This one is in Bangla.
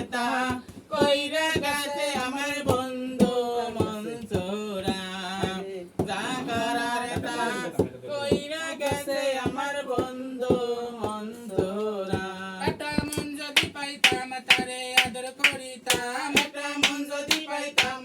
তা কইরা গেছে আমার বন্ধু মনসুরা যা করার তা কইরা গেছে আমার বন্ধু মনসুরা একটা মন যদি পাইতাম তারে আদর করিতাম একটা মন যদি পাইতাম